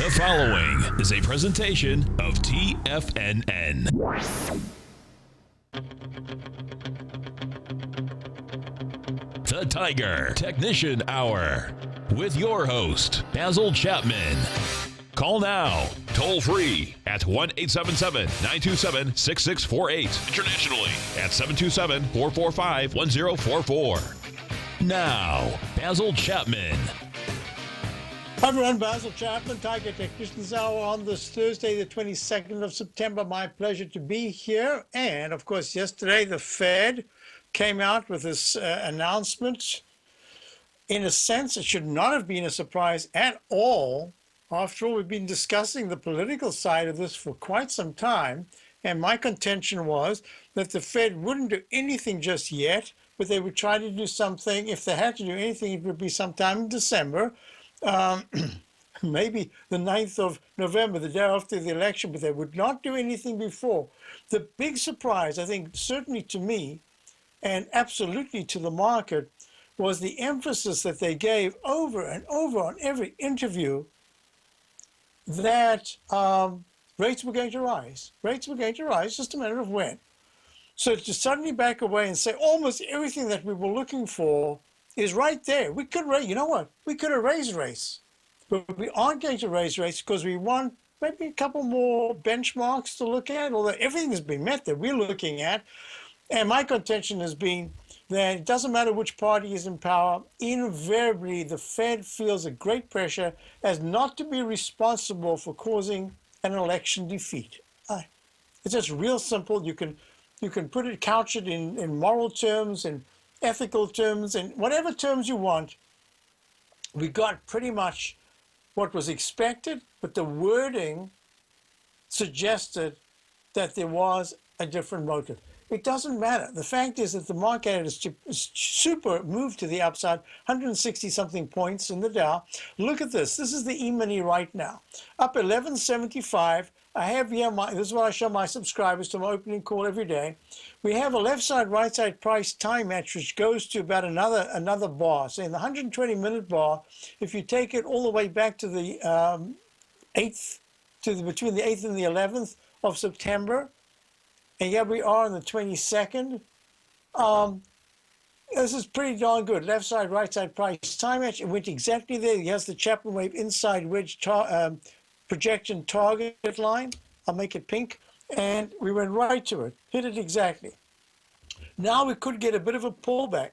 The following is a presentation of TFNN. The Tiger Technician Hour with your host, Basil Chapman. Call now, toll free at 1-877-927-6648. Internationally at 727-445-1044. Now, Basil Chapman. Hi everyone, Basil Chapman, Tiger Technicians Hour on this Thursday, the 22nd of September. My pleasure to be here. And of course, yesterday the Fed came out with this announcement. In a sense, it should not have been a surprise at all. After all, we've been discussing the political side of this for quite some time. And my contention was that the Fed wouldn't do anything just yet, but they would try to do something. If they had to do anything, it would be sometime in December. Maybe the 9th of November, the day after the election, but they would not do anything before. The big surprise, I think, certainly to me and absolutely to the market, was the emphasis that they gave over and over on every interview that rates were going to rise. Rates were going to rise, just a matter of when. So to suddenly back away and say almost everything that we were looking for is right there. We could raise, you know what? We could have raised rates, but we aren't going to raise rates because we want maybe a couple more benchmarks to look at, although everything has been met that we're looking at. And my contention has been that it doesn't matter which party is in power, invariably the Fed feels a great pressure as not to be responsible for causing an election defeat. It's just real simple. You can put it, couch it in moral terms and ethical terms and whatever terms you want. We got pretty much what was expected, but the wording suggested that there was a different motive. It doesn't matter. The fact is that the market had a super move to the upside, 160 something points in the Dow. Look at this. This is the E-mini right now, up 1175. I have here this is what I show my subscribers to my opening call every day. We have a left side, right side price time match, which goes to about another bar. So in the 120-minute bar, if you take it all the way back to the 8th, between the 8th and the 11th of September, and here we are on the 22nd. This is pretty darn good. Left side, right side price time match. It went exactly there. Here's the Chapman wave inside wedge projection target line. I'll make it pink. And we went right to it, hit it exactly. Now we could get a bit of a pullback.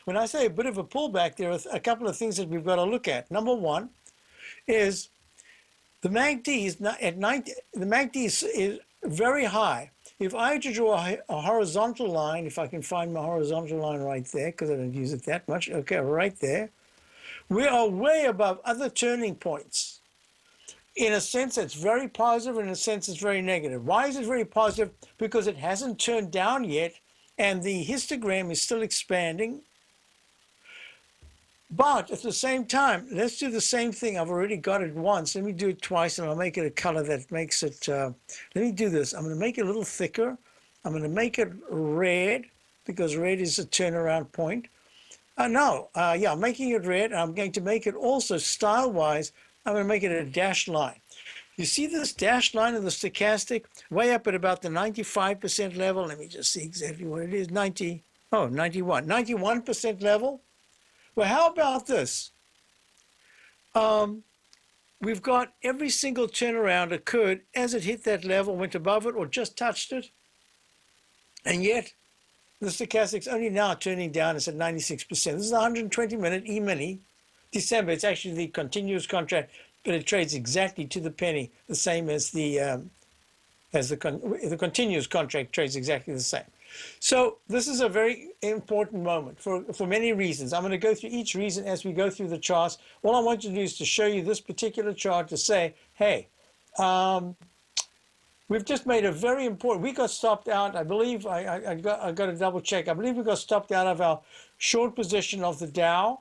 When I say a bit of a pullback, there are a couple of things that we've got to look at. Number one is the MACD is not at 90. The MACD is very high. If I had to draw a horizontal line, if I can find my horizontal line right there, because I don't use it that much. Okay, right there. We are way above other turning points. In a sense, it's very positive. In a sense, it's very negative. Why is it very positive? Because it hasn't turned down yet, and the histogram is still expanding. But at the same time, let's do the same thing. I've already got it once. Let me do it twice, and I'll make it a color that makes it. Let me do this. I'm going to make it a little thicker. I'm going to make it red, because red is a turnaround point. I'm making it red. I'm going to make it also style-wise. I'm going to make it a dashed line. You see this dashed line of the stochastic way up at about the 95% level? Let me just see exactly what it is. 91% level. Well, how about this? We've got every single turnaround occurred as it hit that level, went above it, or just touched it. And yet, the stochastic's only now turning down. It's at 96%. This is a 120-minute E-mini. December, it's actually the continuous contract, but it trades exactly to the penny, the same as the continuous contract trades exactly the same. So this is a very important moment for many reasons. I'm going to go through each reason as we go through the charts. All I want to do is to show you this particular chart to say, hey, we've just made a very important, we got stopped out, I believe, I got to double check, I believe we got stopped out of our short position of the Dow.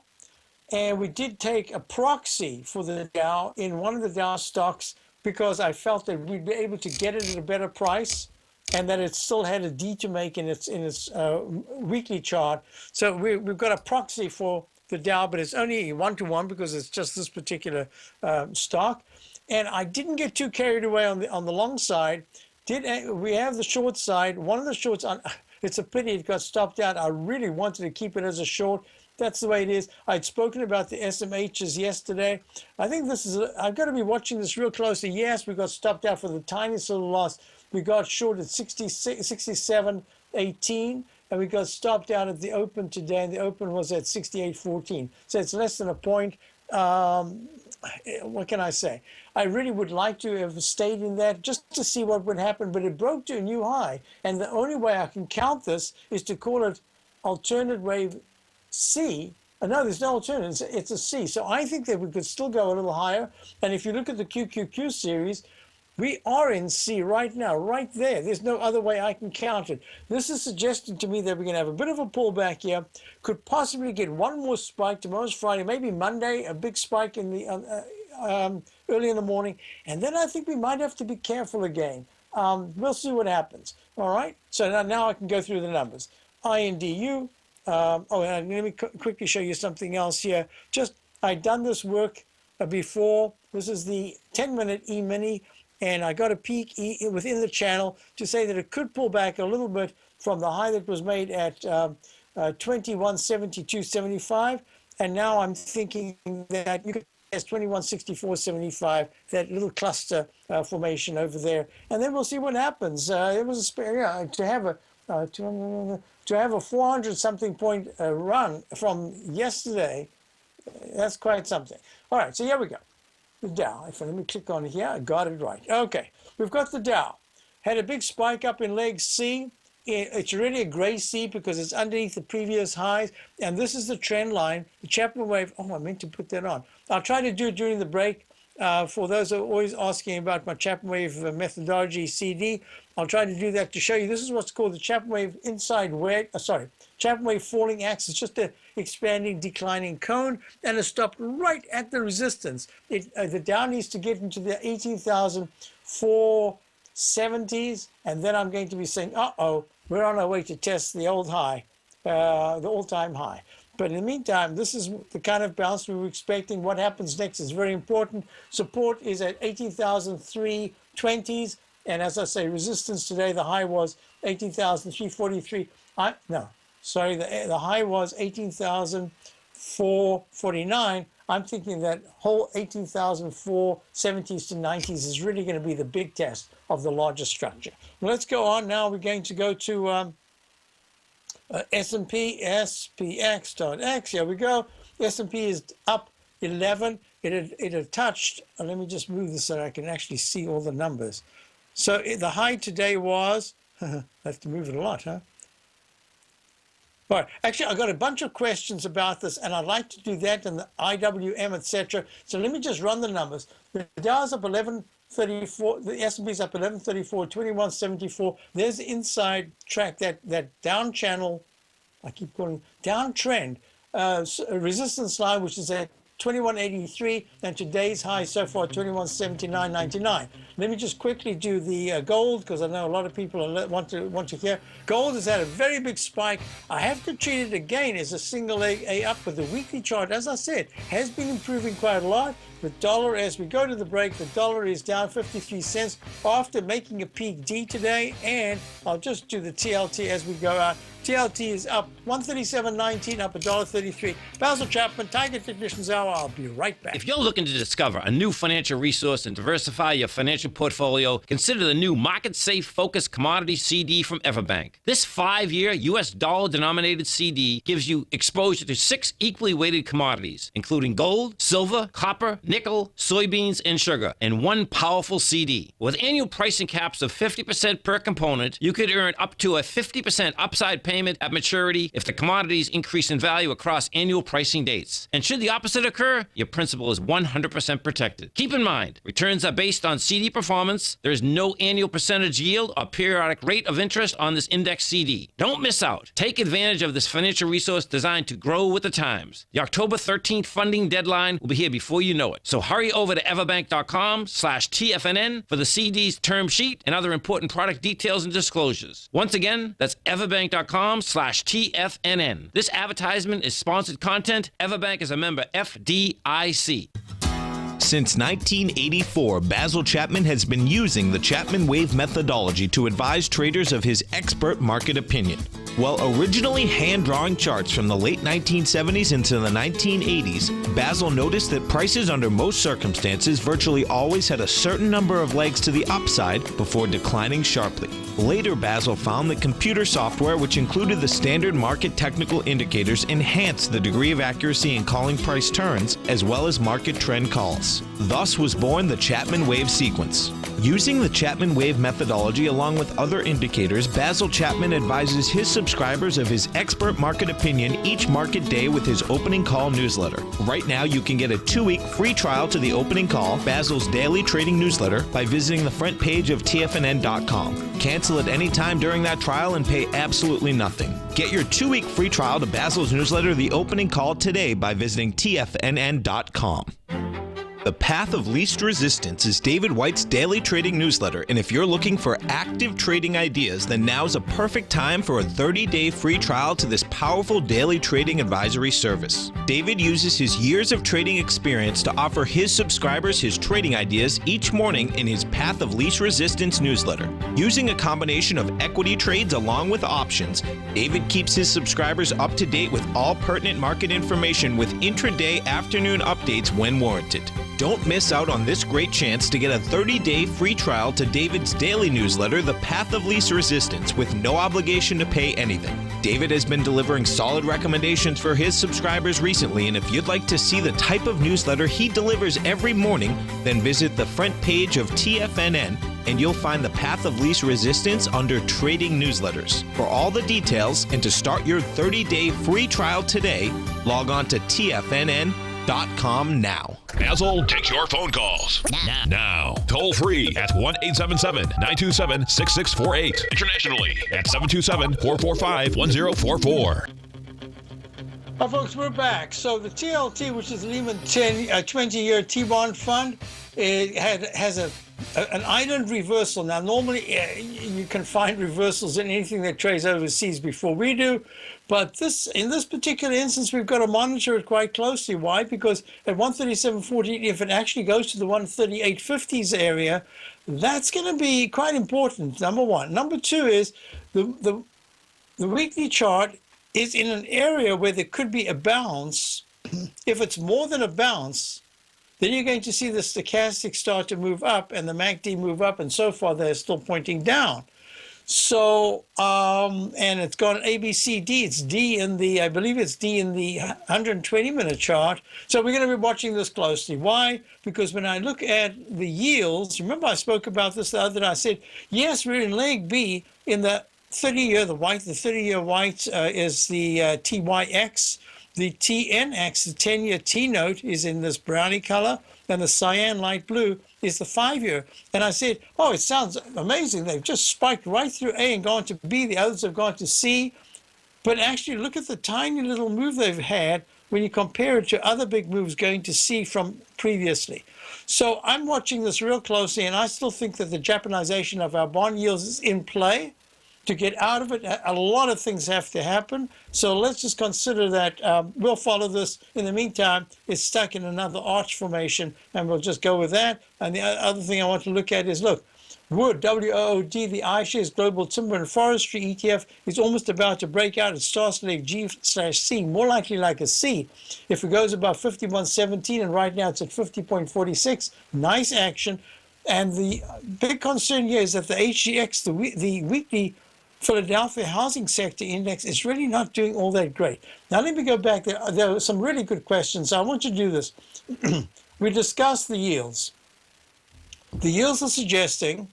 And we did take a proxy for the Dow in one of the Dow stocks because I felt that we'd be able to get it at a better price and that it still had a D to make in its weekly chart. So we've got a proxy for the Dow, but it's only 1-to-1 because it's just this particular stock. And I didn't get too carried away on the long side. We have the short side? One of the shorts, it's a pity it got stopped out. I really wanted to keep it as a short. That's the way it is. I'd spoken about the SMHs yesterday. I think I've got to be watching this real closely. Yes, we got stopped out for the tiniest little loss. We got short at 67.18, and we got stopped out at the open today, and the open was at 68.14. So it's less than a point. What can I say? I really would like to have stayed in that just to see what would happen, but it broke to a new high. And the only way I can count this is to call it alternate wave C. No, there's no alternative. It's a C. So I think that we could still go a little higher. And if you look at the QQQ series, we are in C right now, right there. There's no other way I can count it. This is suggesting to me that we're going to have a bit of a pullback here. Could possibly get one more spike. Tomorrow's Friday, maybe Monday, a big spike in the early in the morning. And then I think we might have to be careful again. We'll see what happens. All right. So now I can go through the numbers. INDU. And let me quickly show you something else here. I'd done this work before. This is the 10-minute E-mini, and I got a peak within the channel to say that it could pull back a little bit from the high that was made at 2172.75, and now I'm thinking that you could as 2164.75, that little cluster formation over there, and then we'll see what happens. It was to have a 400-something point run from yesterday. That's quite something. All right, so here we go. The Dow. Let me click on here. I got it right. Okay, we've got the Dow. Had a big spike up in leg C. It's really a gray C because it's underneath the previous highs. And this is the trend line, the Chapman wave. Oh, I meant to put that on. I'll try to do it during the break. For those who are always asking about my Chapman wave methodology CD, I'll try to do that to show you. This is what's called the Chapman wave Chapman wave falling axis, just an expanding, declining cone, and it stopped right at the resistance. The Dow needs to get into the 18,470s, and then I'm going to be saying, we're on our way to test the old high, the all-time high. But in the meantime, this is the kind of bounce we were expecting. What happens next is very important. Support is at 18,320s. And as I say, resistance today, the high was 18,343. The high was 18,449. I'm thinking that whole 18,470s to 90s is really going to be the big test of the larger structure. Let's go on now. We're going to go to S&P, SPX.X. Here we go. S&P is up 11. It had touched. Let me just move this so I can actually see all the numbers. So the high today was, I have to move it a lot, huh? All right. Actually, I got a bunch of questions about this, and I'd like to do that and the IWM, etc. So let me just run the numbers. The Dow's up 1134. The S&P's up 1134, 2174. There's the inside track, that down channel. I keep calling it downtrend resistance line, which is at 2183, and today's high so far 2179.99. Let me just quickly do the gold, because I know a lot of people want to hear. Gold has had a very big spike. I have to treat it again as a single A up, but the weekly chart, as I said, has been improving quite a lot. The dollar, as we go to the break, the dollar is down 53 cents after making a peak D today, and I'll just do the TLT as we go out. TLT is up 137.19, up $1.33. Basil Chapman, Tiger Technicians Hour. I'll be right back. If you're looking to discover a new financial resource and diversify your financial portfolio, consider the new Market Safe Focused Commodity CD from Everbank. This 5-year U.S. dollar-denominated CD gives you exposure to 6 equally weighted commodities, including gold, silver, copper, nickel, soybeans, and sugar, in one powerful CD. With annual pricing caps of 50% per component, you could earn up to a 50% upside payment at maturity if the commodities increase in value across annual pricing dates. And should the opposite occur, your principal is 100% protected. Keep in mind, returns are based on CD performance. There is no annual percentage yield or periodic rate of interest on this index CD. Don't miss out. Take advantage of this financial resource designed to grow with the times. The October 13th funding deadline will be here before you know it. So hurry over to everbank.com/TFNN for the CD's term sheet and other important product details and disclosures. Once again, that's everbank.com/TFNN. This advertisement is sponsored content. Everbank is a member FDIC. Since 1984, Basil Chapman has been using the Chapman Wave methodology to advise traders of his expert market opinion. While originally hand-drawing charts from the late 1970s into the 1980s, Basil noticed that prices under most circumstances virtually always had a certain number of legs to the upside before declining sharply. Later, Basil found that computer software, which included the standard market technical indicators, enhanced the degree of accuracy in calling price turns, as well as market trend calls. Thus was born the Chapman Wave sequence. Using the Chapman Wave methodology along with other indicators, Basil Chapman advises his subscribers of his expert market opinion each market day with his opening call newsletter. Right now, you can get a 2-week free trial to the opening call, Basil's daily trading newsletter, by visiting the front page of TFNN.com. Cancel at any time during that trial and pay absolutely nothing. Get your 2-week free trial to Basil's newsletter, The Opening Call, today by visiting TFNN.com. The Path of Least Resistance is David White's daily trading newsletter, and if you're looking for active trading ideas, then now's a perfect time for a 30-day free trial to this powerful daily trading advisory service. David uses his years of trading experience to offer his subscribers his trading ideas each morning in his Path of Least Resistance newsletter. Using a combination of equity trades along with options, David keeps his subscribers up to date with all pertinent market information with intraday afternoon updates when warranted. Don't miss out on this great chance to get a 30-day free trial to David's daily newsletter, The Path of Least Resistance, with no obligation to pay anything. David has been delivering solid recommendations for his subscribers recently, and if you'd like to see the type of newsletter he delivers every morning, then visit the front page of TFNN and you'll find the Path of Least Resistance under Trading Newsletters. For all the details and to start your 30-day free trial today, log on to TFNN.com now. Basil takes your phone calls. Now. Toll free at 1-877-927-6648. Internationally at 727-445-1044. Well, folks, we're back. So the TLT, which is the Lehman 20-year T-bond fund, it has an island reversal. Now, normally you can find reversals in anything that trades overseas before we do. But in this particular instance, we've got to monitor it quite closely. Why? Because at 137.14, if it actually goes to the 138.50s area, that's going to be quite important, number one. Number two is the weekly chart is in an area where there could be a bounce. If it's more than a bounce, then you're going to see the stochastic start to move up and the MACD move up, and so far they're still pointing down. So, and it's gone A, B, C, D. It's D in the, I believe it's D in the 120-minute chart. So we're going to be watching this closely. Why? Because when I look at the yields, remember I spoke about this the other day. I said, yes, we're in leg B in the 30-year, the 30-year white is the TYX. The TNX, the 10-year T-note, is in this brownie color, and the cyan light blue is the 5-year. And I said, oh, it sounds amazing. They've just spiked right through A and gone to B. The others have gone to C. But actually, look at the tiny little move they've had when you compare it to other big moves going to C from previously. So I'm watching this real closely, and I still think that the Japanization of our bond yields is in play. To get out of it, a lot of things have to happen. So let's just consider that we'll follow this. In the meantime, it's stuck in another arch formation, and we'll just go with that. And the other thing I want to look at is, look, wood, WOOD, the iShares Global Timber and Forestry ETF is almost about to break out. It starts leg G/C, more likely like a C. If it goes above 51.17, and right now it's at 50.46, nice action. And the big concern here is that the HGX, the weekly Philadelphia Housing Sector Index, is really not doing all that great. Now, let me go back. There were some really good questions. I want to do this. We discussed the yields. The yields are suggesting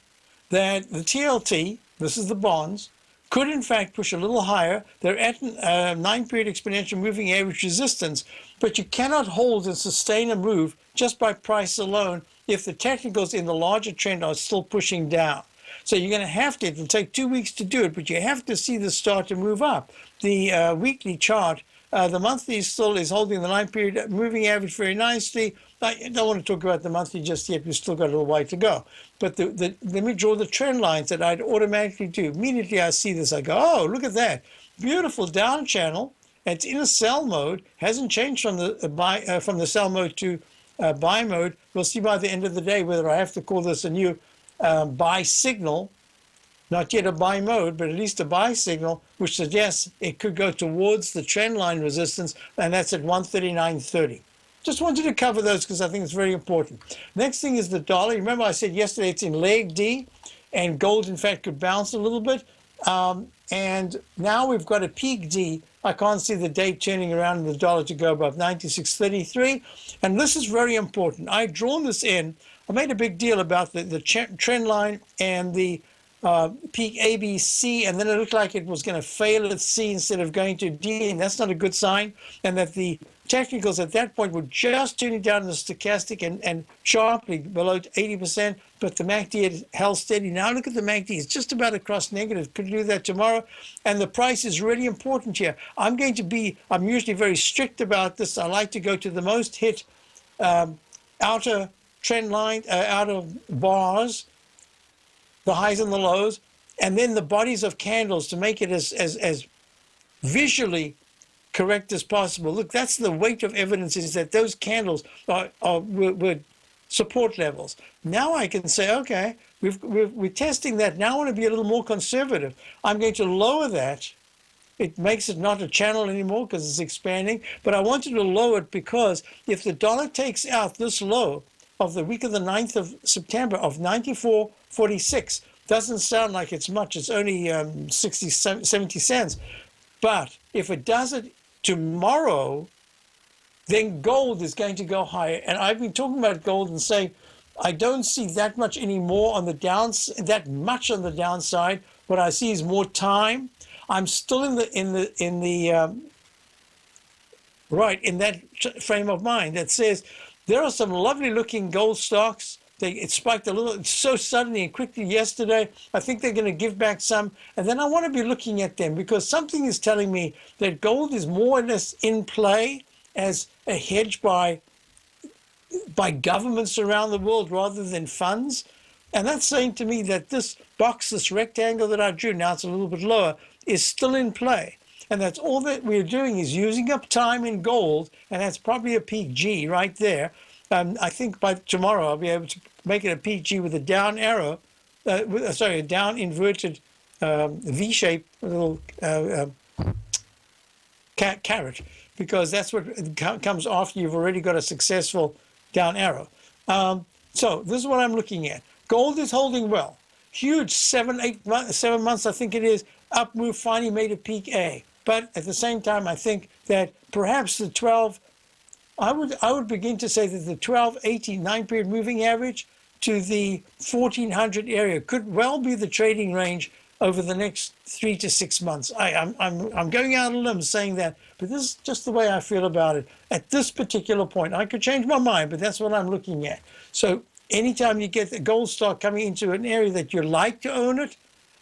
that the TLT, this is the bonds, could in fact push a little higher. They're at 9-period exponential moving average resistance, but you cannot hold and sustain a move just by price alone if the technicals in the larger trend are still pushing down. So you're going to have to, it'll take 2 weeks to do it, but you have to see this start to move up. The weekly chart, the monthly still is holding the 9-period moving average very nicely. I don't want to talk about the monthly just yet. We've still got a little way to go. But let me draw the trend lines that I'd automatically do. Immediately I see this, I go, oh, look at that. Beautiful down channel. It's in a sell mode. Hasn't changed from the sell mode to buy mode. We'll see by the end of the day whether I have to call this a new buy signal. Not yet a buy mode, but at least a buy signal, which suggests it could go towards the trend line resistance, and that's at 139.30. Just wanted to cover those because I think it's very important. Next thing is the dollar. Remember I said yesterday it's in leg D, and gold, in fact, could bounce a little bit. And now we've got a peak D. I can't see the date turning around in the dollar to go above 96.33. And this is very important. I've drawn this in. I made a big deal about the trend line and the peak ABC, and then it looked like it was going to fail at C instead of going to D, and that's not a good sign. And that the technicals at that point were just turning down the stochastic and sharply below 80%, but the MACD had held steady. Now look at the MACD. It's just about across negative. Could do that tomorrow. And the price is really important here. I'm usually very strict about this. I like to go to the most hit outer trend line, outer bars, the highs and the lows, and then the bodies of candles to make it as visually correct as possible. Look, that's the weight of evidence, is that those candles were support levels. Now I can say, okay, we're testing that. Now I want to be a little more conservative. I'm going to lower that. It makes it not a channel anymore because it's expanding, but I wanted to lower it because if the dollar takes out this low of the week of the 9th of September of 94.46, doesn't sound like it's much. It's only 60, 70 cents. But if it does it tomorrow, then gold is going to go higher. And I've been talking about gold and saying I don't see that much anymore on the downside, that much on the downside. What I see is more time. I'm still in that frame of mind that says there are some lovely looking gold stocks. It spiked a little so suddenly and quickly yesterday. I think they're going to give back some. And then I want to be looking at them because something is telling me that gold is more or less in play as a hedge by governments around the world rather than funds. And that's saying to me that this box, this rectangle that I drew, now it's a little bit lower, is still in play. And that's all that we're doing is using up time in gold, and that's probably a peak G right there. I think by tomorrow I'll be able to make it a peak G with a down arrow, a down inverted V-shape little carrot, because that's what comes after you've already got a successful down arrow. So this is what I'm looking at. Gold is holding well. Huge 7 months, I think it is, up move, finally made a peak A. But at the same time, I think that perhaps the 12, I would begin to say that the 1280 9-period moving average to the 1400 area could well be the trading range over the next 3 to 6 months. I'm going out on a limb saying that, but this is just the way I feel about it at this particular point. I could change my mind, but that's what I'm looking at. So anytime you get the gold stock coming into an area that you like to own it,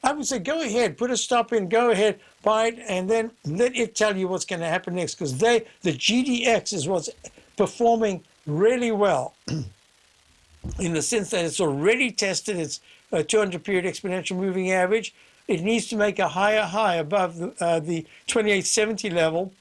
I would say go ahead, put a stop in, go ahead, buy it, and then let it tell you what's going to happen next, because the GDX is what's performing really well in the sense that it's already tested its 200-period exponential moving average. It needs to make a higher high above the 2870 level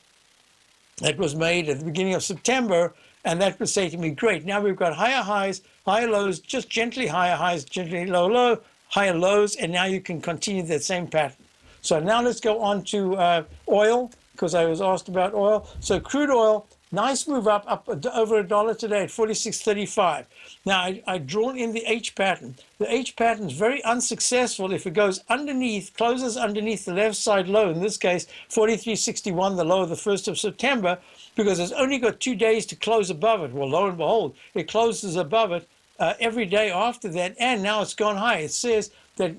that was made at the beginning of September, and that would say to me, great, now we've got higher highs, higher lows, just gently higher highs, gently low, higher lows, and now you can continue that same pattern. So now let's go on to oil, because I was asked about oil. So crude oil, nice move up over $1 today at 46.35. Now I've drawn in the H pattern. The H pattern is very unsuccessful if it goes underneath, closes underneath the left side low, in this case 43.61, the low of the 1st of September, because it's only got 2 days to close above it. Well, lo and behold, it closes above it every day after that, and now it's gone high. It says that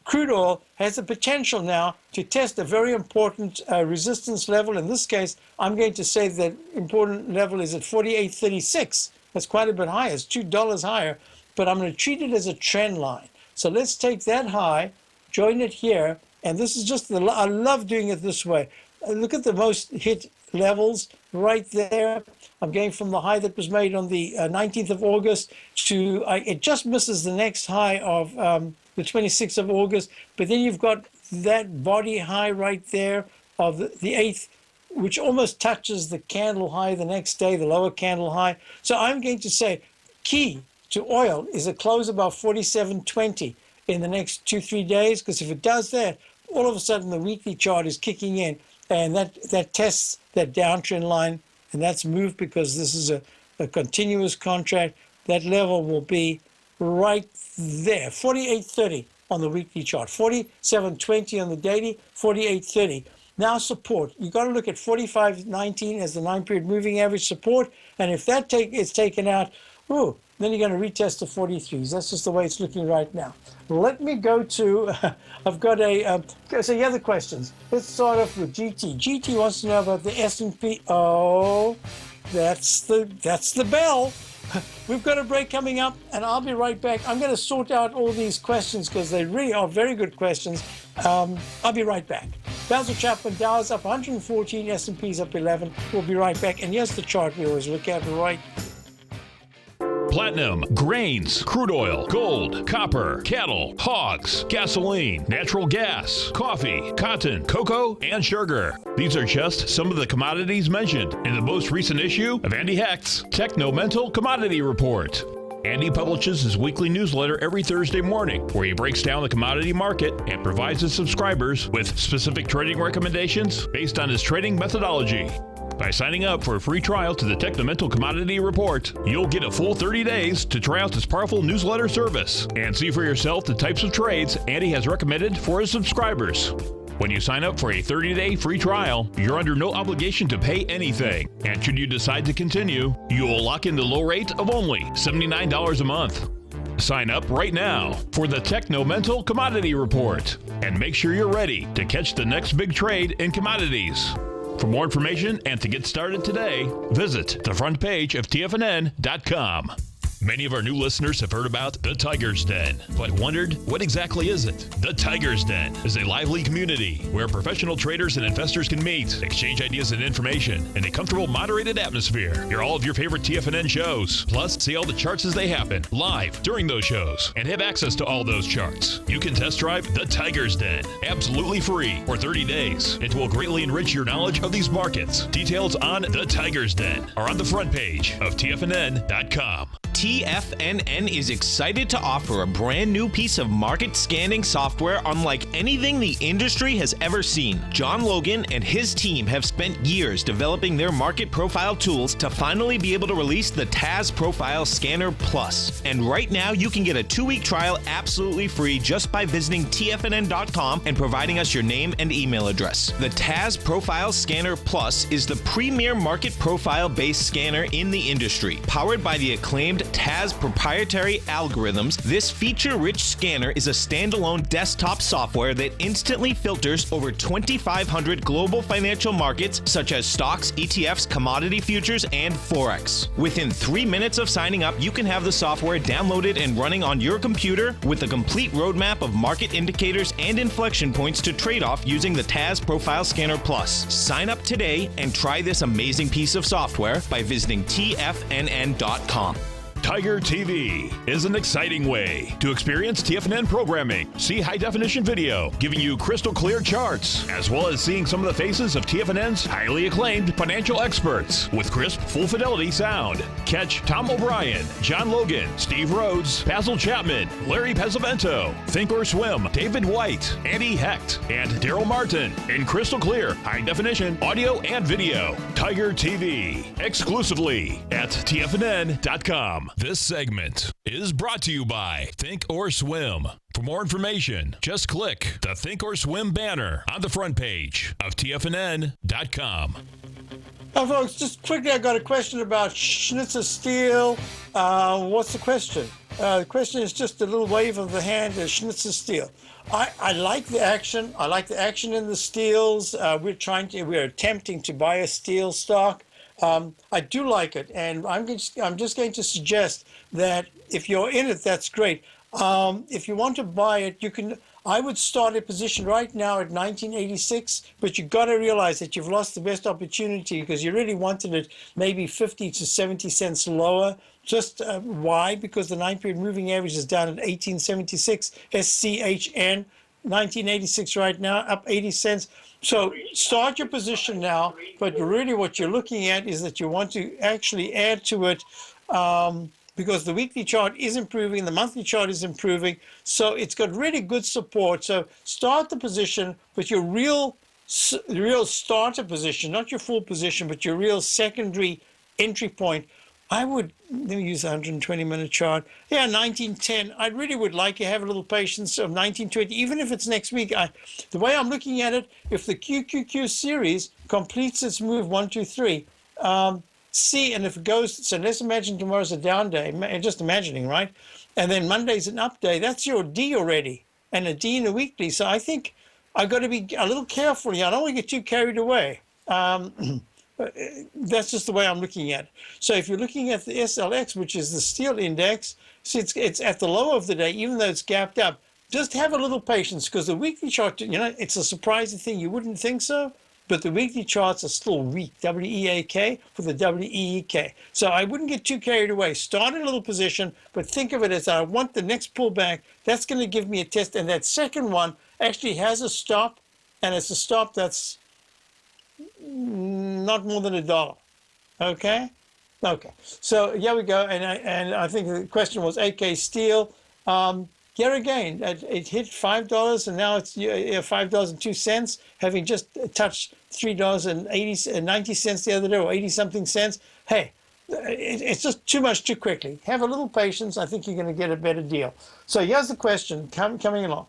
crude oil has the potential now to test a very important resistance level. In this case, I'm going to say that important level is at 48.36. That's quite a bit higher. It's $2 higher, but I'm going to treat it as a trend line. So let's take that high, join it here, and this is just I love doing it this way. Look at the most hit levels right there. I'm going from the high that was made on the 19th of August to, it just misses the next high of the 26th of August, but then you've got that body high right there of the 8th which almost touches the candle high the next day, the lower candle high. So I'm going to say key to oil is a close above 47.20 in the next 2-3 days, because if it does that, all of a sudden the weekly chart is kicking in, and that tests that downtrend line, and that's moved because this is a continuous contract. That level will be right there, 48.30 on the weekly chart, 47.20 on the daily, 48.30. Now support, you got to look at 45.19 as the 9-period moving average support, and if that is taken out, then you're going to retest the 43s. That's just the way it's looking right now. Let me go to, I've got so the other questions. Let's start off with GT. GT wants to know about the S&P. Oh, that's the bell. We've got a break coming up, and I'll be right back. I'm going to sort out all these questions because they really are very good questions. I'll be right back. Basil Chapman, Dow's up 114, S&P's up 11. We'll be right back. And here's the chart we always look at right. Platinum, grains, crude oil, gold, copper, cattle, hogs, gasoline, natural gas, coffee, cotton, cocoa, and sugar. These are just some of the commodities mentioned in the most recent issue of Andy Hecht's Techno-Mental Commodity Report. Andy publishes his weekly newsletter every Thursday morning, where he breaks down the commodity market and provides his subscribers with specific trading recommendations based on his trading methodology. By signing up for a free trial to the Techno-Mental Commodity Report, you'll get a full 30 days to try out this powerful newsletter service and see for yourself the types of trades Andy has recommended for his subscribers. When you sign up for a 30-day free trial, you're under no obligation to pay anything. And should you decide to continue, you will lock in the low rate of only $79 a month. Sign up right now for the Techno-Mental Commodity Report and make sure you're ready to catch the next big trade in commodities. For more information and to get started today, visit the front page of TFNN.com. Many of our new listeners have heard about the Tiger's Den, but wondered, what exactly is it? The Tiger's Den is a lively community where professional traders and investors can meet, exchange ideas and information in a comfortable, moderated atmosphere. Hear all of your favorite TFNN shows, plus see all the charts as they happen live during those shows and have access to all those charts. You can test drive the Tiger's Den absolutely free for 30 days. It will greatly enrich your knowledge of these markets. Details on the Tiger's Den are on the front page of TFNN.com. TFNN is excited to offer a brand new piece of market scanning software unlike anything the industry has ever seen. John Logan and his team have spent years developing their market profile tools to finally be able to release the TAS Profile Scanner Plus. And right now you can get a 2-week trial absolutely free just by visiting TFNN.com and providing us your name and email address. The TAS Profile Scanner Plus is the premier market profile-based scanner in the industry. Powered by the acclaimed TAS proprietary algorithms, this feature-rich scanner is a standalone desktop software that instantly filters over 2,500 global financial markets such as stocks, ETFs, commodity futures, and Forex. Within 3 minutes of signing up, you can have the software downloaded and running on your computer with a complete roadmap of market indicators and inflection points to trade off using the TAS Profile Scanner Plus. Sign up today and try this amazing piece of software by visiting TFNN.com. Tiger TV is an exciting way to experience TFNN programming. See high-definition video, giving you crystal clear charts, as well as seeing some of the faces of TFNN's highly acclaimed financial experts with crisp, full-fidelity sound. Catch Tom O'Brien, John Logan, Steve Rhodes, Basil Chapman, Larry Pesavento, Think or Swim, David White, Andy Hecht, and Daryl Martin in crystal clear, high-definition audio and video. Tiger TV, exclusively at TFNN.com. This segment is brought to you by Think or Swim. For more information, just click the Think or Swim banner on the front page of TFNN.com. Now, folks, just quickly, I got a question about Schnitzer Steel. What's the question? The question is just a little wave of the hand at Schnitzer Steel. I like the action. I like the action in the steels. We're attempting to buy a steel stock. I do like it, and I'm just going to suggest that if you're in it, that's great. If you want to buy it, you can. I would start a position right now at 1986, but you've got to realize that you've lost the best opportunity because you really wanted it maybe 50 to 70 cents lower. Just why? Because the 9-period moving average is down at 1876 SCHN. 1986 right now, up 80 cents. So start your position now, but really what you're looking at is that you want to actually add to it because the weekly chart is improving, the monthly chart is improving. So it's got really good support. So start the position with your real starter position, not your full position, but your real secondary entry point. I would, let me use the 120-minute chart. Yeah, 1910. I really would like to have a little patience of 1920, even if it's next week. The way I'm looking at it, if the QQQ series completes its move 1, 2, 3, see, and if it goes, so let's imagine tomorrow's a down day, just imagining, right? And then Monday's an up day. That's your D already, and a D in a weekly. So I think I've got to be a little careful here. I don't want to get too carried away. That's just the way I'm looking at it. So if you're looking at the SLX, which is the steel index, see it's at the low of the day, even though it's gapped up. Just have a little patience because the weekly chart, it's a surprising thing. You wouldn't think so, but the weekly charts are still weak, WEAK for the WEEK. So I wouldn't get too carried away. Start in a little position, but think of it as I want the next pullback. That's going to give me a test. And that second one actually has a stop, and it's a stop that's not more than $1. Okay? Okay. So here we go. And I think the question was AK Steel. Here again, it hit $5 and now it's $5.02, having just touched $3.90 the other day, or 80 something cents. Hey, it's just too much too quickly. Have a little patience. I think you're going to get a better deal. So here's the question coming along.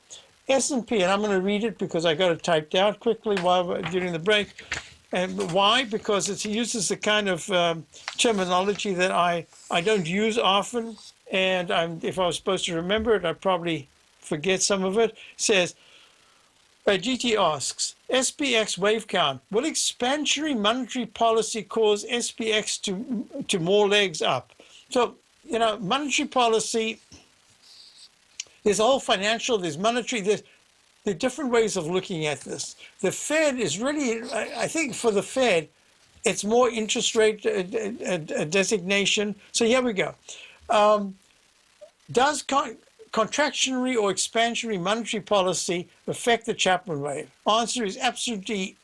S&P, and I'm going to read it because I got it typed out quickly during the break. And why? Because it uses the kind of terminology that I don't use often. And if I was supposed to remember it, I'd probably forget some of it. It says, GT asks, SPX wave count. Will expansionary monetary policy cause SPX to more legs up? So, monetary policy, there's all financial, there's monetary, there are different ways of looking at this. The Fed is really, I think for the Fed, it's more interest rate designation. So here we go. Does contractionary or expansionary monetary policy affect the Chapman wave? Answer is absolutely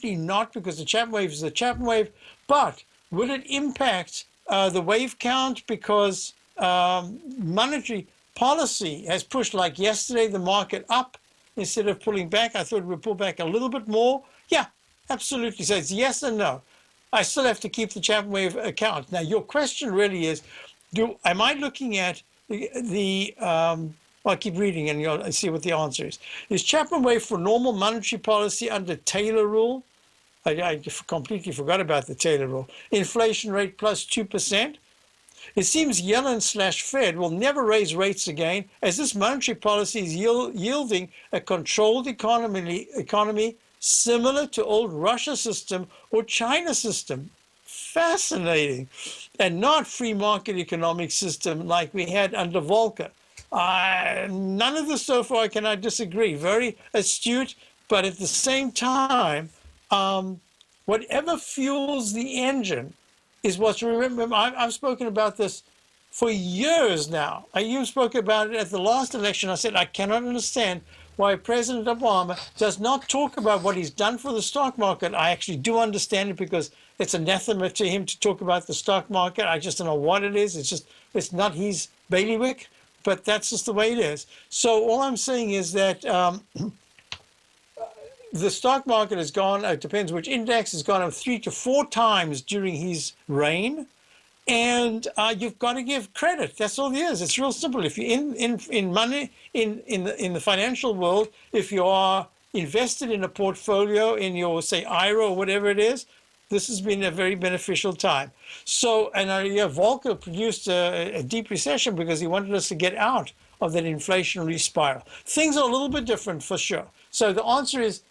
not, because the Chapman wave is the Chapman wave. But will it impact the wave count because monetary policy has pushed, like yesterday, the market up instead of pulling back? I thought it would pull back a little bit more. Yeah, absolutely. So it's yes and no. I still have to keep the Chapman wave account. Now, your question really is, am I looking at I'll keep reading and you'll see what the answer is. Is Chapman wave for normal monetary policy under Taylor rule? I completely forgot about the Taylor rule. Inflation rate plus 2%. It seems Yellen/Fed will never raise rates again, as this monetary policy is yielding a controlled economy similar to old Russia system or China system. Fascinating. And not free market economic system like we had under Volcker. None of this so far can I disagree. Very astute, but at the same time, whatever fuels the engine is what's, remember, I've spoken about this for years now. I even spoke about it at the last election. I said, I cannot understand why President Obama does not talk about what he's done for the stock market. I actually do understand it because it's anathema to him to talk about the stock market. I just don't know what it is. It's not his bailiwick, but that's just the way it is. So all I'm saying is that the stock market has gone, it depends which index, has gone up 3 to 4 times during his reign. And you've got to give credit. That's all it is. It's real simple. If you're in money, in the financial world, if you are invested in a portfolio in your, say, IRA or whatever it is, this has been a very beneficial time. So, and Volcker produced a deep recession because he wanted us to get out of that inflationary spiral. Things are a little bit different for sure. So the answer is,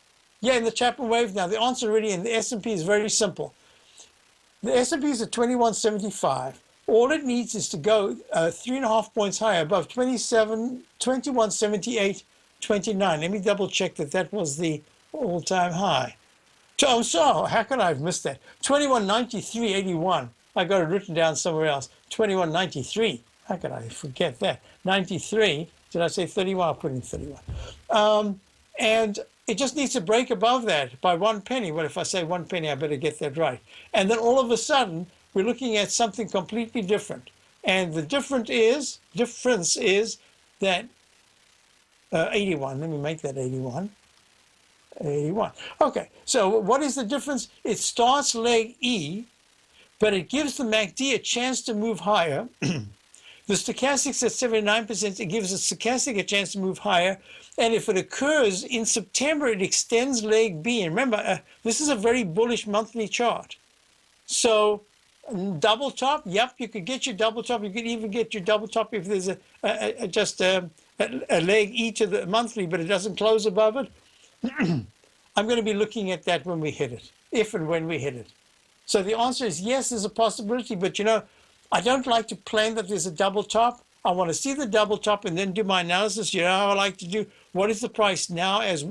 yeah, in the Chapman wave. Now, the answer really in the S&P is very simple. The S&P is at 2175. All it needs is to go 3.5 points higher, above 2178.29. Let me double check that was the all-time high. Oh, so how could I have missed that? 2193.81. I got it written down somewhere else. 2193. How could I forget that? 93. Did I say 31? I'll put in 31. And it just needs to break above that by 1 penny. Well, if I say 1 penny, I better get that right. And then all of a sudden, we're looking at something completely different. And the difference is that 81. Let me make that 81. 81. Okay, so what is the difference? It starts leg E, but it gives the MACD a chance to move higher. The stochastic's at 79%. It gives the stochastic a chance to move higher. And if it occurs in September, it extends leg B. And remember, this is a very bullish monthly chart. So double top, yep, you could get your double top. You could even get your double top if there's just a leg E to the monthly, but it doesn't close above it. I'm going to be looking at that when we hit it, if and when we hit it. So the answer is yes, there's a possibility, but you know, I don't like to claim that there's a double top. I want to see the double top and then do my analysis. You know how I like to do, what is the price now as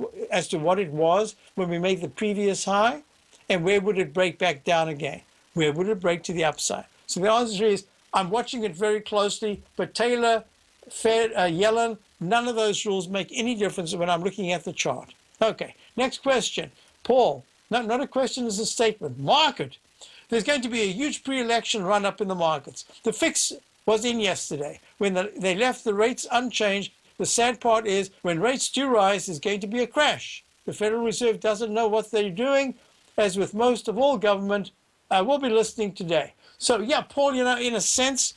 to what it was when we made the previous high? And where would it break back down again? Where would it break to the upside? So the answer is, I'm watching it very closely, but Taylor, Fed, Yellen, none of those rules make any difference when I'm looking at the chart. Okay, next question. Paul, no, not a question, it's a statement. Market. There's going to be a huge pre-election run-up in the markets. The fix was in yesterday. When they left the rates unchanged, the sad part is when rates do rise, there's going to be a crash. The Federal Reserve doesn't know what they're doing. As with most of all government, we'll be listening today. So yeah, Paul, you know, in a sense,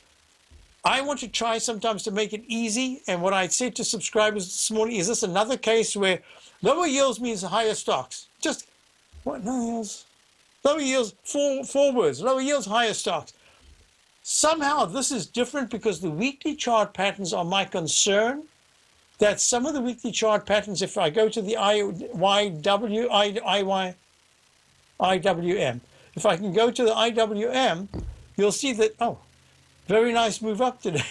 I want to try sometimes to make it easy. And what I said to subscribers this morning, is this another case where lower yields means higher stocks? Just, what, no yields? Lower yields, four words, lower yields, higher stocks. Somehow this is different because the weekly chart patterns are my concern. That some of the weekly chart patterns, if I go to the IWM, if I can go to the IWM, you'll see that, oh, very nice move up today.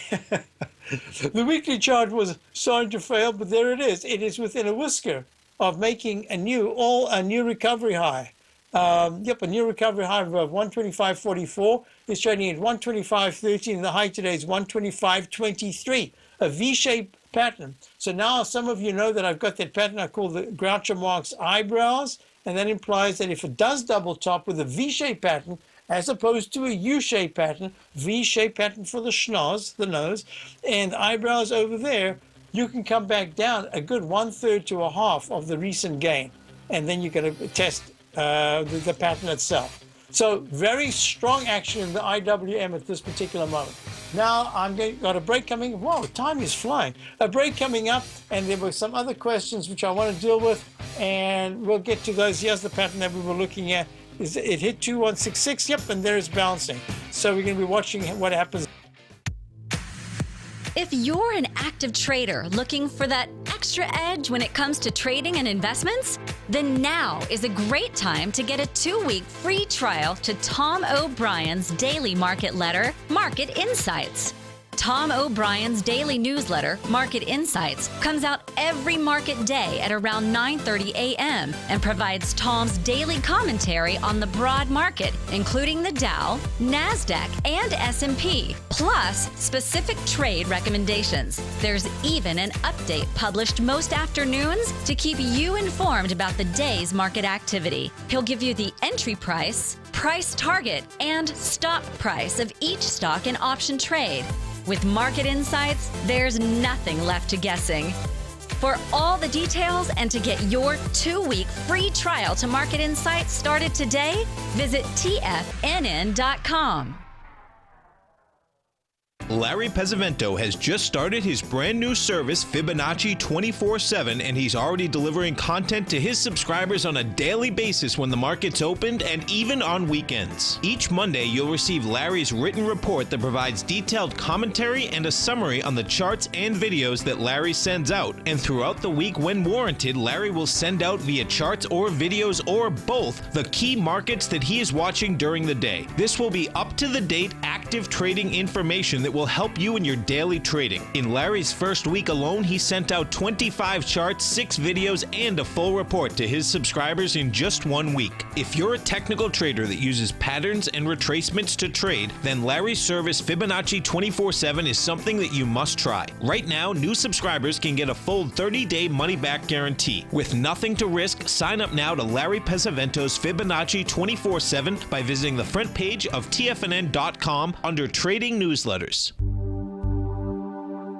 The weekly chart was starting to fail, but there it is. It is within a whisker of making a new recovery high. Yep, a new recovery high of 125.44. It's trading at 125.13, and the high today is 125.23, a V-shaped pattern. So now some of you know that I've got that pattern I call the Groucho Marx eyebrows, and that implies that if it does double top with a V-shaped pattern, as opposed to a U-shaped pattern, V-shaped pattern for the schnoz, the nose, and eyebrows over there, you can come back down a good 1/3 to a half of the recent gain. And then you're going to test the pattern itself. So very strong action in the IWM at this particular moment. Now got a break coming. Whoa, time is flying. A break coming up, and there were some other questions which I want to deal with, and we'll get to those. Here's the pattern that we were looking at. It hit 2166, yep, and there it's bouncing. So we're going to be watching what happens. If you're an active trader looking for that extra edge when it comes to trading and investments, then now is a great time to get a 2-week free trial to Tom O'Brien's daily market letter, Market Insights. Tom O'Brien's daily newsletter, Market Insights, comes out every market day at around 9:30 a.m. and provides Tom's daily commentary on the broad market, including the Dow, NASDAQ, and S&P, plus specific trade recommendations. There's even an update published most afternoons to keep you informed about the day's market activity. He'll give you the entry price, price target, and stop price of each stock in option trade. With Market Insights, there's nothing left to guessing. For all the details and to get your 2-week free trial to Market Insights started today, visit TFNN.com. Larry Pesavento has just started his brand new service, Fibonacci 24/7, and he's already delivering content to his subscribers on a daily basis when the market's opened and even on weekends. Each Monday, you'll receive Larry's written report that provides detailed commentary and a summary on the charts and videos that Larry sends out. And throughout the week, when warranted, Larry will send out via charts or videos or both the key markets that he is watching during the day. This will be up-to-the-date, accurate active trading information that will help you in your daily trading. In Larry's first week alone, he sent out 25 charts, 6 videos, and a full report to his subscribers in just 1 week. If you're a technical trader that uses patterns and retracements to trade, then Larry's service Fibonacci 24/7 is something that you must try. Right now, new subscribers can get a full 30-day money-back guarantee. With nothing to risk, sign up now to Larry Pesavento's Fibonacci 24/7 by visiting the front page of TFNN.com under Trading Newsletters.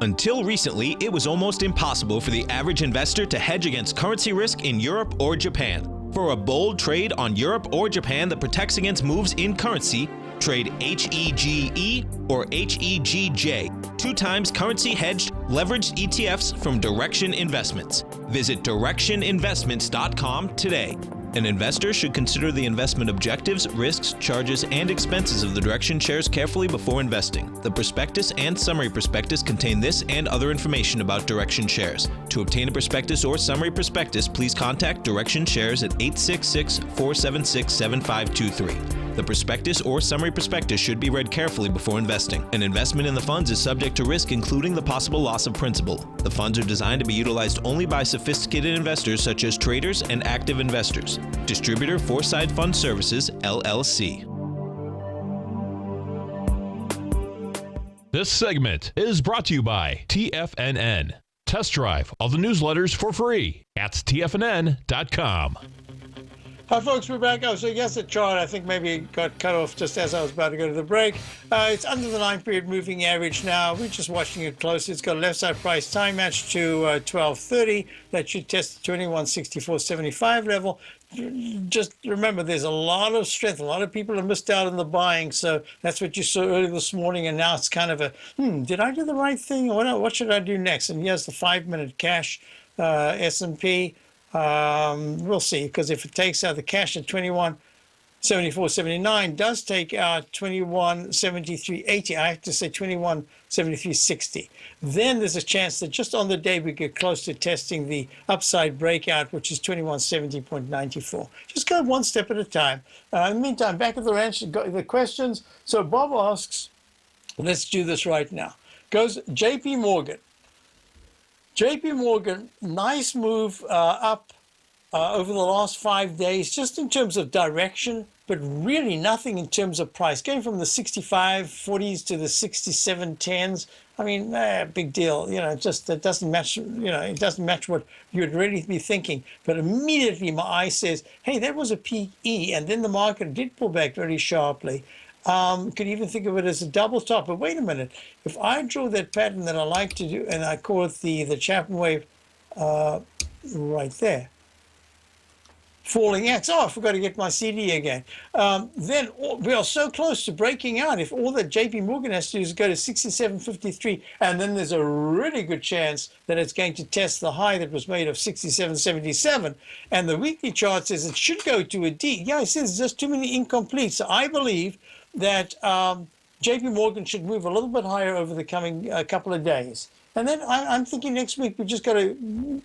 Until recently, it was almost impossible for the average investor to hedge against currency risk in Europe or Japan. For a bold trade on Europe or Japan that protects against moves in currency, trade HEGE or HEGJ, 2 times currency hedged leveraged ETFs from Direction Investments. Visit directioninvestments.com today. An investor should consider the investment objectives, risks, charges, and expenses of the Direction shares carefully before investing. The prospectus and summary prospectus contain this and other information about Direction shares. To obtain a prospectus or summary prospectus, please contact Direction shares at 866-476-7523. The prospectus or summary prospectus should be read carefully before investing. An investment in the funds is subject to risk, including the possible loss of principal. The funds are designed to be utilized only by sophisticated investors such as traders and active investors. Distributor Foreside Fund Services, LLC. This segment is brought to you by TFNN. Test drive all the newsletters for free at TFNN.com. Hi, folks. We're back. Oh, so yes, the chart, I think maybe got cut off just as I was about to go to the break. It's under the 9-period moving average now. We're just watching it closely. It's got a left side price time match to 1230. That should test the 2164.75 level. Just remember, there's a lot of strength. A lot of people have missed out on the buying. So that's what you saw earlier this morning. And now it's kind of a, did I do the right thing? Or what should I do next? And here's the 5-minute cash S&P. We'll see, because if it takes out the cash at 2174.79, does take out 2173.80, I have to say 2173.60. Then there's a chance that just on the day we get close to testing the upside breakout, which is 2170.94. Just go one step at a time. In the meantime, back at the ranch, the questions. So Bob asks, let's do this right now. Goes JP Morgan. JP Morgan, nice move up over the last 5 days, just in terms of direction, but really nothing in terms of price. Going from the 65.40s to the 67.10s. I mean, big deal. Just that doesn't match. It doesn't match what you'd really be thinking. But immediately my eye says, hey, that was a PE, and then the market did pull back very sharply. Could even think of it as a double top. But wait a minute. If I draw that pattern that I like to do, and I call it the Chapman wave right there, falling X. Oh, I forgot to get my CD again. Then we are so close to breaking out. If all that JP Morgan has to do is go to 67.53, and then there's a really good chance that it's going to test the high that was made of 67.77. And the weekly chart says it should go to a D. Yeah, it says there's just too many incompletes. So I believe that JP Morgan should move a little bit higher over the coming couple of days. And then I'm thinking next week we just got to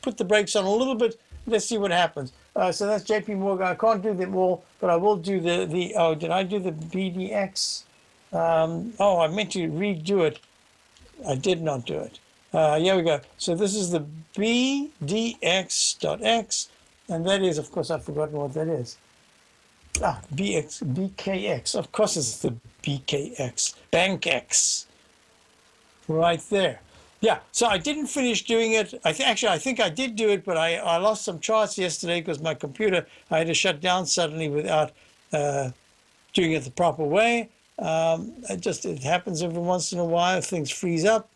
put the brakes on a little bit. Let's see what happens. So that's JP Morgan. I can't do them all, but I will do oh, did I do the BDX? Oh, I meant to redo it. I did not do it. Here we go. So this is the BDX.X, and that is, of course, I've forgotten what that is. BKX. Of course, it's the BKX. BankX. Right there. Yeah, so I didn't finish doing it. I think I did do it, but I lost some charts yesterday because my computer, I had to shut down suddenly without doing it the proper way. It happens every once in a while. Things freeze up.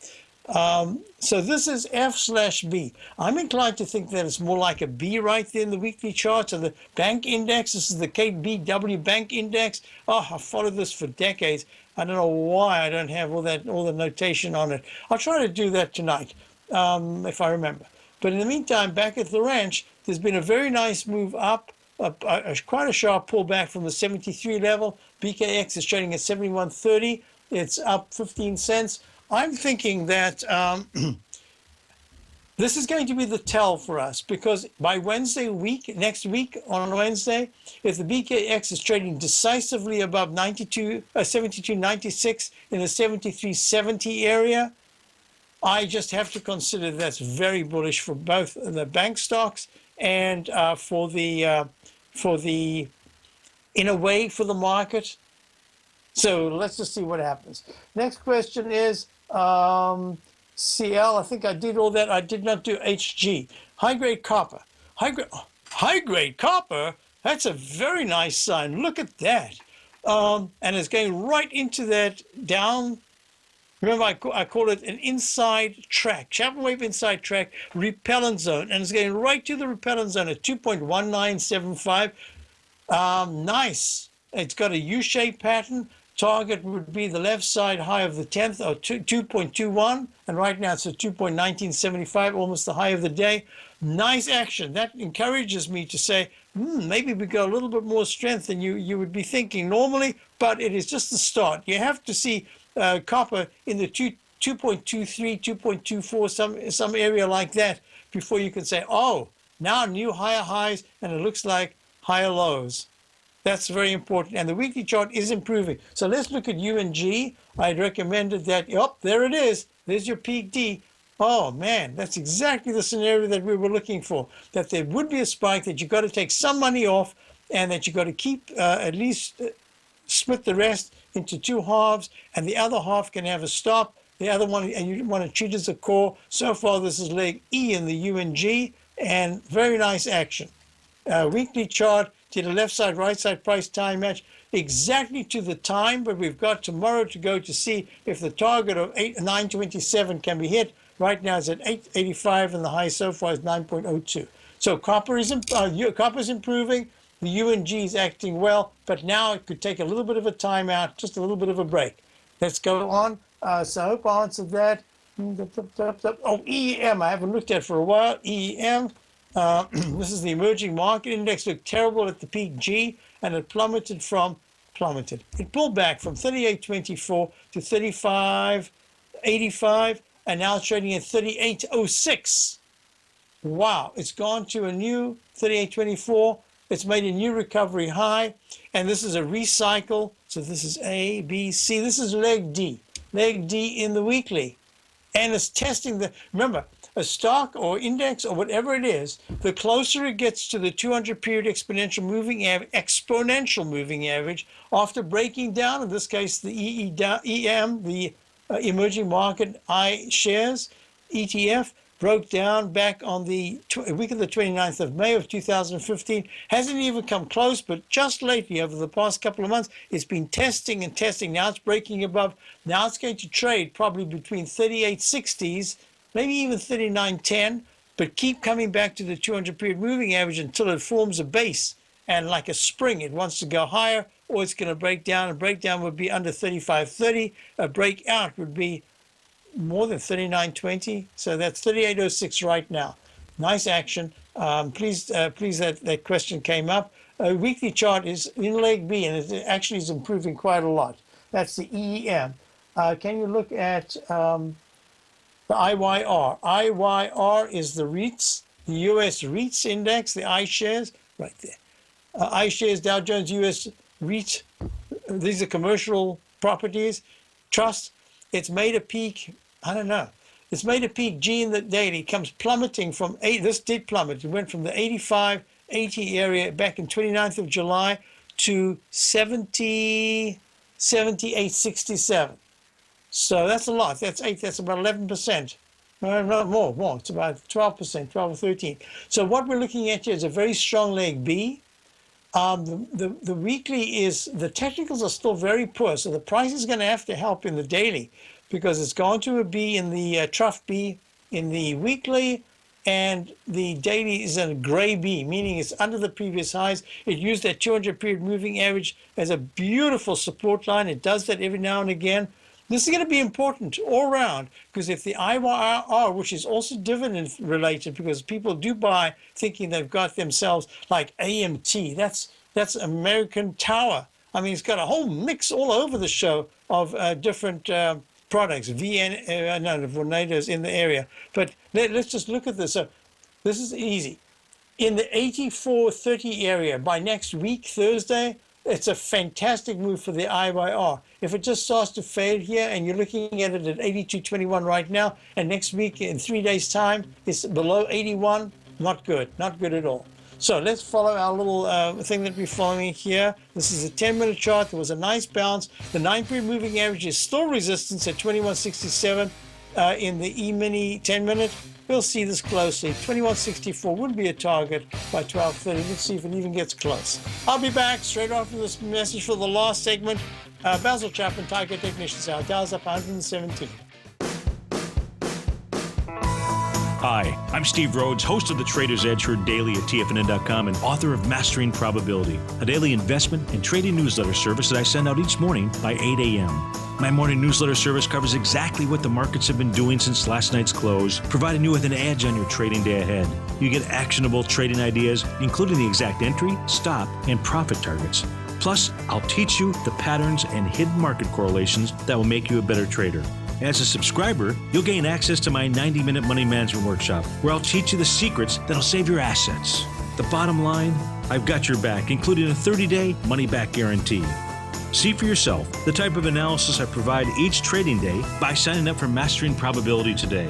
So this is F/B. I'm inclined to think that it's more like a B right there in the weekly chart. So the bank index, this is the KBW bank index. Oh, I've followed this for decades. I don't know why I don't have all the notation on it. I'll try to do that tonight, if I remember. But in the meantime, back at the ranch, there's been a very nice move up, quite a sharp pullback from the 73 level. BKX is trading at 71.30. It's up 15 cents. I'm thinking that This is going to be the tell for us, because by next week on Wednesday, if the BKX is trading decisively above 72.96 in the 73.70 area, I just have to consider that's very bullish for both the bank stocks and for the in a way for the market. So let's just see what happens. Next question is CL. I think I did all that. I did not do HG. High-grade copper. High-grade copper? That's a very nice sign. Look at that. And it's going right into that down. Remember, I call it an inside track, Chapman wave inside track, repellent zone. And it's going right to the repellent zone at 2.1975. Nice. It's got a U-shaped pattern. Target would be the left side high of the 10th, or 2.21, and right now it's at 2.1975, almost the high of the day. Nice action. That encourages me to say, maybe we got a little bit more strength than you would be thinking normally, but it is just the start. You have to see copper in the 2.23, 2.24, some area like that before you can say, oh, now new higher highs, and it looks like higher lows. That's very important. And the weekly chart is improving. So let's look at UNG. I'd recommended that. Yep, there it is. There's your peak D. Oh, man, that's exactly the scenario that we were looking for, that there would be a spike, that you've got to take some money off, and that you've got to keep at least split the rest into two halves, and the other half can have a stop. The other one, and you want to treat as a core. So far, this is leg E in the UNG, and very nice action. Weekly chart. To the left side, right side price time match exactly to the time, but we've got tomorrow to go to see if the target of 927 can be hit. Right now it's at 885 and the high so far is 9.02. So copper is improving, the UNG is acting well, but now it could take a little bit of a timeout, just a little bit of a break. Let's go on. So I hope I answered that. Oh, EEM, I haven't looked at for a while. EEM. This is the emerging market index. Looked terrible at the peak G, and it plummeted. It pulled back from 38.24 to 35.85, and now it's trading at 38.06. Wow, it's gone to a new 38.24. It's made a new recovery high, and this is a recycle. So this is A, B, C. This is leg D in the weekly, and it's testing the. Remember, a stock or index or whatever it is, the closer it gets to the 200-period exponential moving average, after breaking down, in this case, the EM, the emerging market iShares ETF, broke down back on the week of the 29th of May of 2015. Hasn't even come close, but just lately, over the past couple of months, it's been testing and testing. Now it's breaking above. Now it's going to trade probably between 38.60s, maybe even 39.10, but keep coming back to the 200-period moving average until it forms a base. And like a spring, it wants to go higher, or it's going to break down. A breakdown would be under 35.30. A breakout would be more than 39.20. So that's 38.06 right now. Nice action. Pleased that question came up. A weekly chart is in leg B, and it actually is improving quite a lot. That's the EEM. Can you look at the IYR? IYR is the REITs, the U.S. REITs index, the iShares, right there. iShares, Dow Jones, U.S. REIT. These are commercial properties, trust. It's made a peak, I don't know. It's made a peak G in the daily. It comes plummeting from this did plummet. It went from the 85, 80 area back in 29th of July to 70, 78.67. So that's a lot. That's about 11%. No, not more. It's about 12%, 12 or 13. So what we're looking at here is a very strong leg B. The weekly is, the technicals are still very poor. So the price is going to have to help in the daily, because it's gone to a B in the trough B in the weekly, and the daily is a gray B, meaning it's under the previous highs. It used that 200-period moving average as a beautiful support line. It does that every now and again. This is going to be important all around, because if the IYR, which is also dividend related, because people do buy thinking they've got themselves like AMT, that's American Tower. I mean, it's got a whole mix all over the show of different products. No, Vornado's in the area. But let's just look at this. So this is easy. In the 84.30 area, by next week, Thursday, it's a fantastic move for the IYR. If it just starts to fade here and you're looking at it at 82.21 right now, and next week in 3 days' time, it's below 81, not good at all. So let's follow our little thing that we're following here. This is a 10-minute chart. There was a nice bounce. The 9-period moving average is still resistance at 21.67 in the E-mini 10-minute. We'll see this closely. 21.64 would be a target by 12:30. Let's see if it even gets close. I'll be back straight after this message for the last segment. Basil Chapman, Tiger Technicians Hour. Dow's up 117. Hi, I'm Steve Rhodes, host of the Trader's Edge heard daily at TFNN.com and author of Mastering Probability, a daily investment and trading newsletter service that I send out each morning by 8 a.m. My morning newsletter service covers exactly what the markets have been doing since last night's close, providing you with an edge on your trading day ahead. You get actionable trading ideas, including the exact entry, stop, and profit targets. Plus, I'll teach you the patterns and hidden market correlations that will make you a better trader. As a subscriber, you'll gain access to my 90-minute money management workshop, where I'll teach you the secrets that'll save your assets. The bottom line, I've got your back, including a 30-day money-back guarantee. See for yourself the type of analysis I provide each trading day by signing up for Mastering Probability today.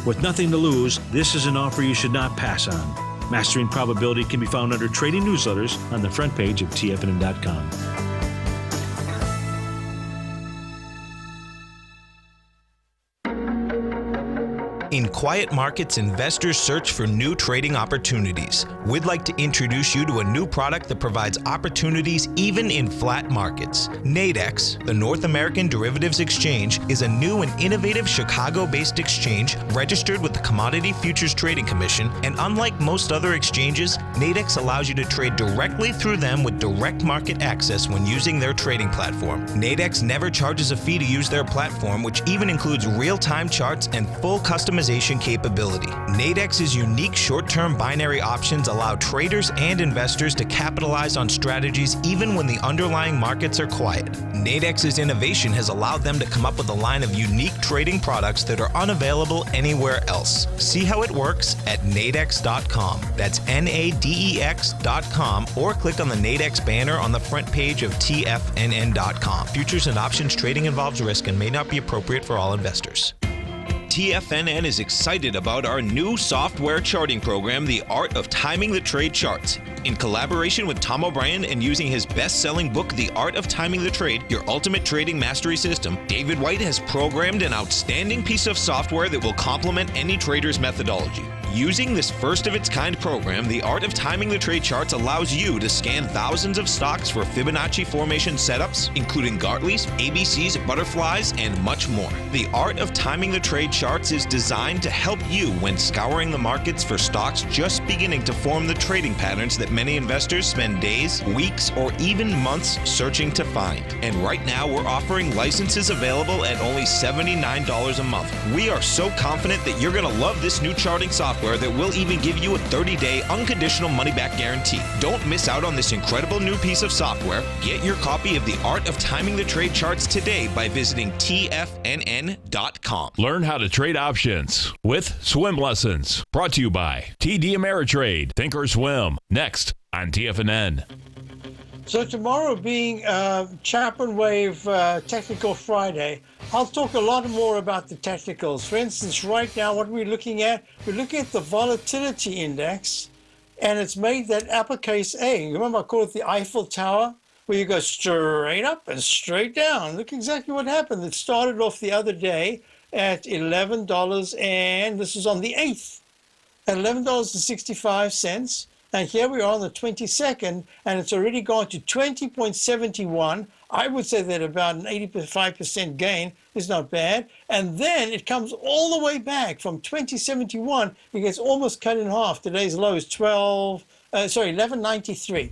With nothing to lose, this is an offer you should not pass on. Mastering Probability can be found under Trading Newsletters on the front page of TFNN.com. In quiet markets, investors search for new trading opportunities. We'd like to introduce you to a new product that provides opportunities even in flat markets. Nadex, the North American Derivatives Exchange, is a new and innovative Chicago-based exchange registered with the Commodity Futures Trading Commission, and unlike most other exchanges, Nadex allows you to trade directly through them with direct market access when using their trading platform. Nadex never charges a fee to use their platform, which even includes real-time charts and full customization capability. Nadex's unique short-term binary options allow traders and investors to capitalize on strategies even when the underlying markets are quiet. Nadex's innovation has allowed them to come up with a line of unique trading products that are unavailable anywhere else. See how it works at nadex.com. That's NADEX.com, or click on the Nadex banner on the front page of TFNN.com. Futures and options trading involves risk and may not be appropriate for all investors. TFNN is excited about our new software charting program, The Art of Timing the Trade Charts. In collaboration with Tom O'Brien and using his best-selling book, The Art of Timing the Trade, Your Ultimate Trading Mastery System, David White has programmed an outstanding piece of software that will complement any trader's methodology. Using this first-of-its-kind program, The Art of Timing the Trade Charts allows you to scan thousands of stocks for Fibonacci formation setups, including Gartley's, ABC's, butterflies, and much more. The Art of Timing the Trade Charts is designed to help you when scouring the markets for stocks just beginning to form the trading patterns that many investors spend days, weeks, or even months searching to find. And right now, we're offering licenses available at only $79 a month. We are so confident that you're going to love this new charting software that will even give you a 30-day unconditional money-back guarantee. Don't miss out on this incredible new piece of software. Get your copy of The Art of Timing the Trade Charts today by visiting TFNN.com. Learn how to trade options with Swim Lessons. Brought to you by TD Ameritrade. Think or swim. Next on TFNN. So tomorrow being Chapman Wave Technical Friday, I'll talk a lot more about the technicals. For instance, right now, what we're looking at the volatility index, and it's made that uppercase A. Remember, I call it the Eiffel Tower, where you go straight up and straight down. Look exactly what happened. It started off the other day at $11, and this is on the 8th, at $11.65. And here we are on the 22nd, and it's already gone to 20.71. I would say that about an 85% gain is not bad. And then it comes all the way back from 2071. It gets almost cut in half. Today's low is 11.93.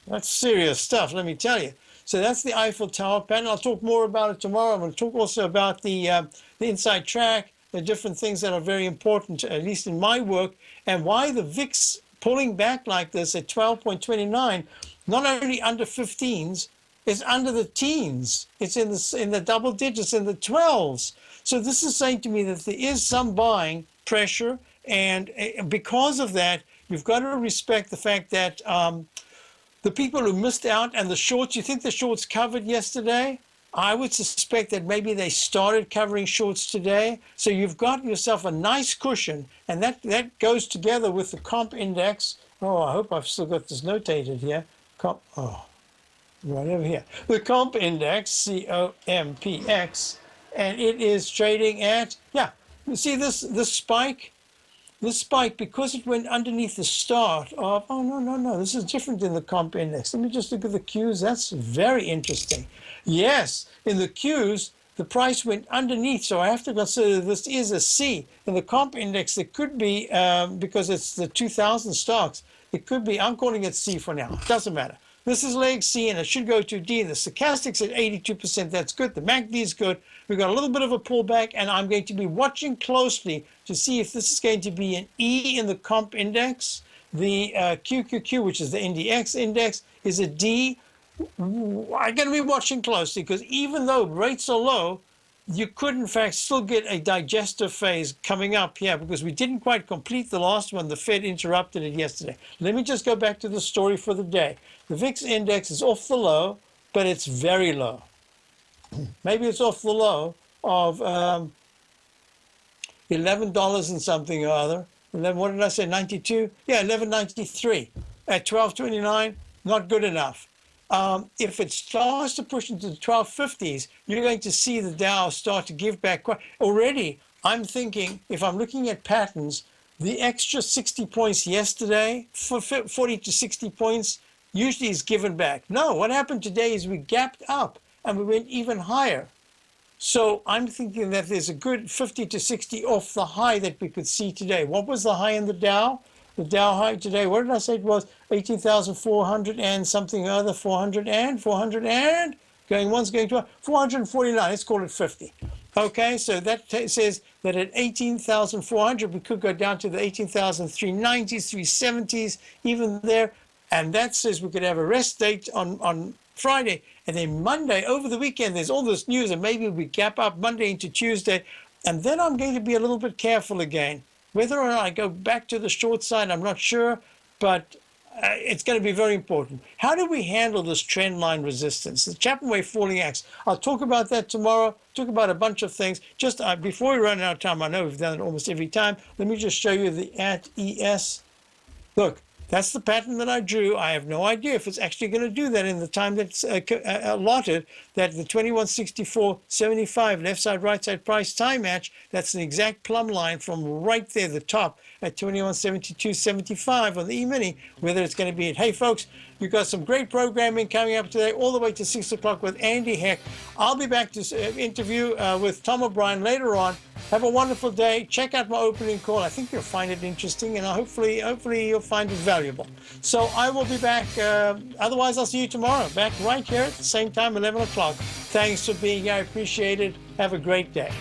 That's serious stuff, let me tell you. So that's the Eiffel Tower pattern. I'll talk more about it tomorrow. I'm going to talk also about the inside track, the different things that are very important, at least in my work, and why the VIX pulling back like this at 12.29, not only under 15s, is under the teens. It's in the double digits, in the 12s. So this is saying to me that there is some buying pressure, and because of that, you've got to respect the fact that the people who missed out and the shorts, you think the shorts covered yesterday? I would suspect that maybe they started covering shorts today. So you've got yourself a nice cushion, and that goes together with the comp index. Oh, I hope I've still got this notated here. Right over here. The comp index, COMPX, and it is trading at, you see this spike? This spike, because it went underneath the start of, no, this is different in the comp index. Let me just look at the Qs. That's very interesting. Yes, in the Qs, the price went underneath, so I have to consider this is a C. In the comp index, it could be, because it's the 2,000 stocks, it could be, I'm calling it C for now. Doesn't matter. This is leg C, and it should go to D. The stochastic's at 82%. That's good. The MACD is good. We've got a little bit of a pullback, and I'm going to be watching closely to see if this is going to be an E in the comp index. The QQQ, which is the NDX index, is a D. I'm going to be watching closely because even though rates are low, you could, in fact, still get a digestive phase coming up here because we didn't quite complete the last one. The Fed interrupted it yesterday. Let me just go back to the story for the day. The VIX index is off the low, but it's very low. Maybe it's off the low of $11 and something or other. What did I say, 92? Yeah, 11.93 at 12.29, not good enough. If it starts to push into the 1250s, you're going to see the Dow start to give back. Already, I'm thinking, if I'm looking at patterns, the extra 60 points yesterday, 40 to 60 points, usually is given back. No, what happened today is we gapped up and we went even higher. So I'm thinking that there's a good 50 to 60 off the high that we could see today. What was the high in the Dow? The Dow high today, what did I say it was? 18,400 and something other, 400 and, going once, going twice, 449, let's call it 50. Okay, so that says that at 18,400, we could go down to the 18,390s, 370s, even there. And that says we could have a rest date on Friday. And then Monday, over the weekend, there's all this news, and maybe we gap up Monday into Tuesday. And then I'm going to be a little bit careful again. Whether or not I go back to the short side, I'm not sure, but it's going to be very important. How do we handle this trend line resistance, the Chapman Wave falling axe? I'll talk about that tomorrow, talk about a bunch of things. Just before we run out of time, I know we've done it almost every time. Let me just show you the at ES. Look, that's the pattern that I drew. I have no idea if it's actually going to do that in the time that's allotted, that the 2164.75 left side, right side price time match, that's an exact plumb line from right there, the top at 2172.75 on the E-mini, whether it's going to be it. Hey, folks, we've got some great programming coming up today, all the way to 6 o'clock with Andy Heck. I'll be back to interview with Tom O'Brien later on. Have a wonderful day. Check out my opening call. I think you'll find it interesting, and hopefully you'll find it valuable. So I will be back. Otherwise, I'll see you tomorrow. Back right here at the same time, 11 o'clock. Thanks for being here. I appreciate it. Have a great day.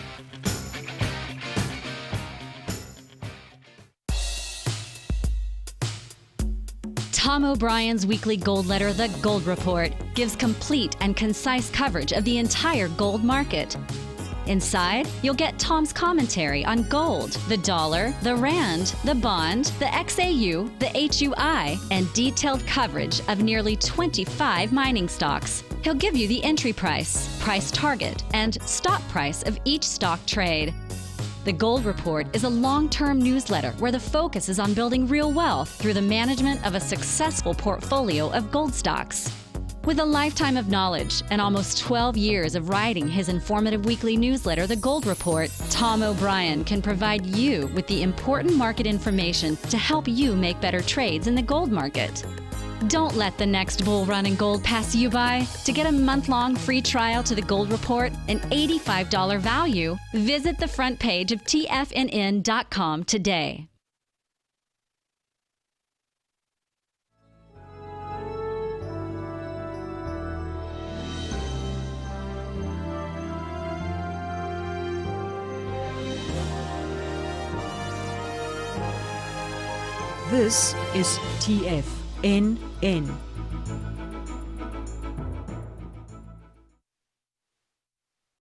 Tom O'Brien's weekly gold letter, The Gold Report, gives complete and concise coverage of the entire gold market. Inside, you'll get Tom's commentary on gold, the dollar, the rand, the bond, the XAU, the HUI, and detailed coverage of nearly 25 mining stocks. He'll give you the entry price, price target, and stop price of each stock trade. The Gold Report is a long-term newsletter where the focus is on building real wealth through the management of a successful portfolio of gold stocks. With a lifetime of knowledge and almost 12 years of writing his informative weekly newsletter, The Gold Report, Tom O'Brien can provide you with the important market information to help you make better trades in the gold market. Don't let the next bull run in gold pass you by. To get a month-long free trial to The Gold Report, an $85 value, visit the front page of TFNN.com today. This is TFNN.